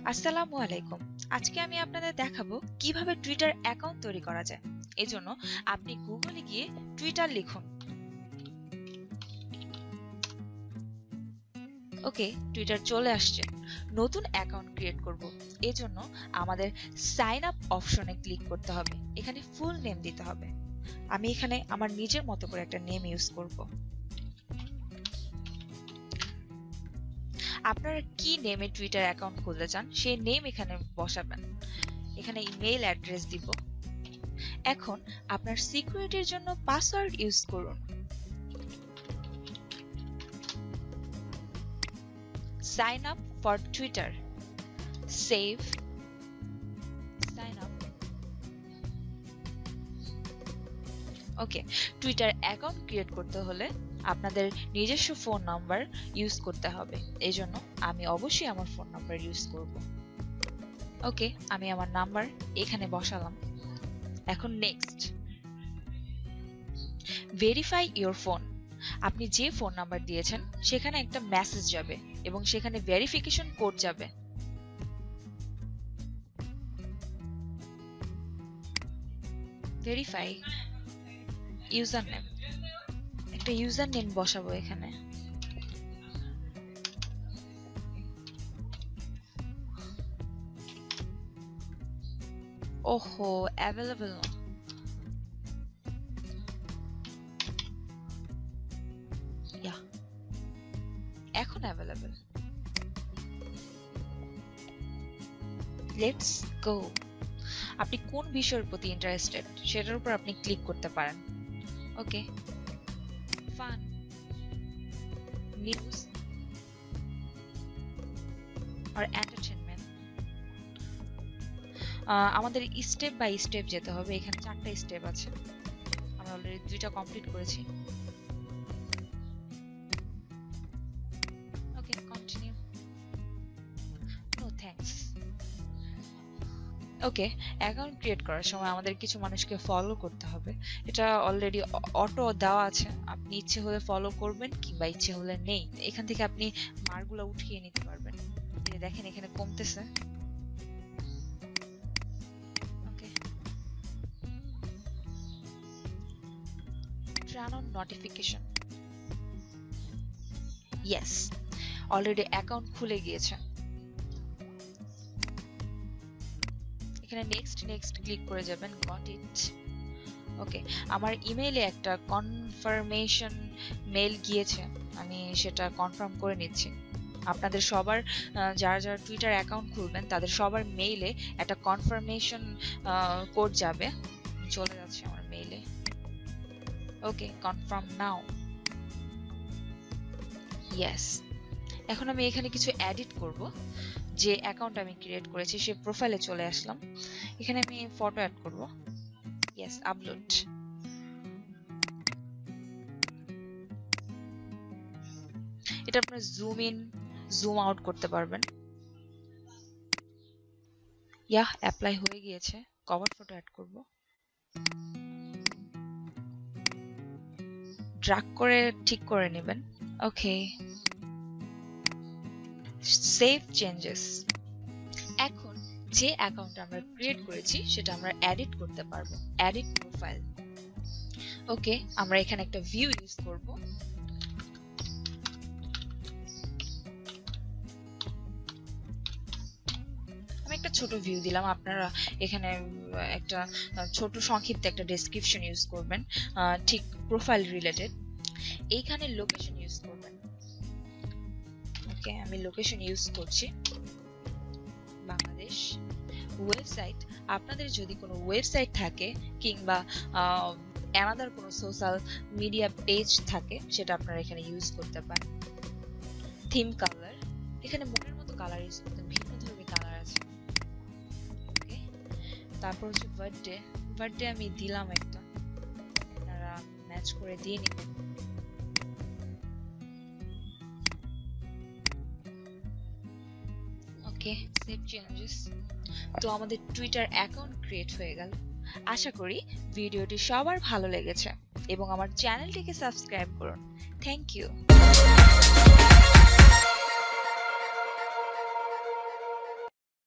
আসসালামু আলাইকুম। আজকে আমি আপনাদের দেখাবো কিভাবে টুইটার অ্যাকাউন্ট তৈরি করা যায়। এজন্য আপনি গুগলে গিয়ে টুইটার লিখুন। ওকে, টুইটার চলে আসছে। নতুন অ্যাকাউন্ট ক্রিয়েট করব। এজন্য আমাদের সাইন আপ অপশনে ক্লিক করতে হবে। এখানে ফুল নেম দিতে হবে। আমি এখানে আমার নিজের মতো করে একটা নেম ইউজ করব। আপনারা কি নেমে টুইটার অ্যাকাউন্ট খুলতে চান সেই নেম এখানে বসাবেন। এখানে ইমেইল অ্যাড্রেস দিব। এখন আপনার সিকিউরিটির জন্য পাসওয়ার্ড ইউজ করুন। Sign up for Twitter, save, sign up. Okay, Twitter account create করতে হলে আপনাদের নিজস্ব ফোন নাম্বার ইউজ করতে হবে। এই জন্য আমি অবশ্যই আমার ফোন নাম্বার ইউজ করব। ওকে, আমি আমার নাম্বার এখানে বসালাম। এখন নেক্সট, ভেরিফাই ইওর ফোন। আপনি যে ফোন নাম্বার দিয়েছেন সেখানে একটা মেসেজ যাবে এবং সেখানে ভেরিফিকেশন কোড যাবে। ভেরিফাই ইউজার নেম, একটা ইউজার নেম বসাবো এখানে। ওহো, অ্যাভেলেবল না। এখন অ্যাভেলেবল। Let's go. আপনি কোন বিষয়ের প্রতি ইন্টারেস্টেড সেটার উপর আপনি ক্লিক করতে পারেন। ওকে, ফান, নিউজ আর এন্টারটেইনমেন্ট। আমাদের স্টেপ বাই স্টেপ যেতে হবে। এখানে 4টা স্টেপ আছে, আমরা অলরেডি 2টা কমপ্লিট করেছি। Okay, continue. No thanks. Okay, account create করার সময় আমাদের কিছু মানুষকে ফলো করতে হবে। এটা অলরেডি অটো দেওয়া আছে, আপনি ইচ্ছে হলে ফলো করবেন কিংবা ইচ্ছে হলে নেই। এখান থেকে আপনি মার্কগুলো উঠিয়ে নিতে পারবেন। দেখেন এখানে কমতেছে। Okay, turn on notification. Yes, already account খুলে গিয়েছে। এখানে নেক্সট নেক্সট ক্লিক করে যাবেন। Got it. ওকে, আমার ইমেইলে একটা কনফার্মেশন মেইল গিয়েছে, আমি সেটা কনফার্ম করে নিচ্ছি। আপনাদের সবার যারা যারা টুইটার অ্যাকাউন্ট খুলবেন তাদের সবার মেইলে একটা কনফার্মেশন কোড যাবে। চলে যাচ্ছে আমার মেইলে। ওকে, কনফার্ম নাও। ইয়েস, এখন আমি এখানে কিছু এডিট করব। যে অ্যাকাউন্ট আমি ক্রিয়েট করেছি সে প্রোফাইলে চলে আসলাম। এখানে আমি ফটো অ্যাড করব। Yes, upload. এটা আপনারা জুম ইন জুম আউট করতে পারবেন। অ্যাপ্লাই হয়ে গিয়েছে। কভার ফটো অ্যাড করব। ড্র্যাগ করে ঠিক করে নেবেন। ওকে, সেভ চেঞ্জেস। এখন যে অ্যাকাউন্ট আমরা ক্রিয়েট করেছি সেটা আমরা এডিট করতে পারবো। Edit profile. ওকে, আমরা এখানে একটা ভিউ ইউজ করব। আমি একটা ছোট ভিউ দিলাম। আপনারা এখানে একটা ছোট সংক্ষিপ্ত একটা ডেসক্রিপশন ইউজ করবেন, ঠিক প্রোফাইল রিলেটেড। এইখানে লোকেশন ইউজ করবেন। ওকে, আমি লোকেশন ইউজ করছি বাংলাদেশ। ওয়েবসাইট, আপনাদের যদি কোনো ওয়েবসাইট থাকে কিংবা অ্যানাদার কোনো সোশ্যাল মিডিয়া পেজ থাকে সেটা আপনারা এখানে ইউজ করতে পারেন। থিম কালার, এখানে মনের মতো কালার ইউজ করতে, ভিন্ন ধরনের কালার আছে। ওকে, তারপর হচ্ছে বার্থডে। বার্থডে আমি দিলাম একটা, আপনারা ম্যাচ করে দিয়ে নেবেন। ওকে, সেভ চেঞ্জেস। তো আমাদের টুইটার অ্যাকাউন্ট ক্রিয়েট হয়ে গেল। আশা করি ভিডিওটি সবার ভালো লেগেছে এবং আমার চ্যানেলটিকে সাবস্ক্রাইব করুন। Thank you.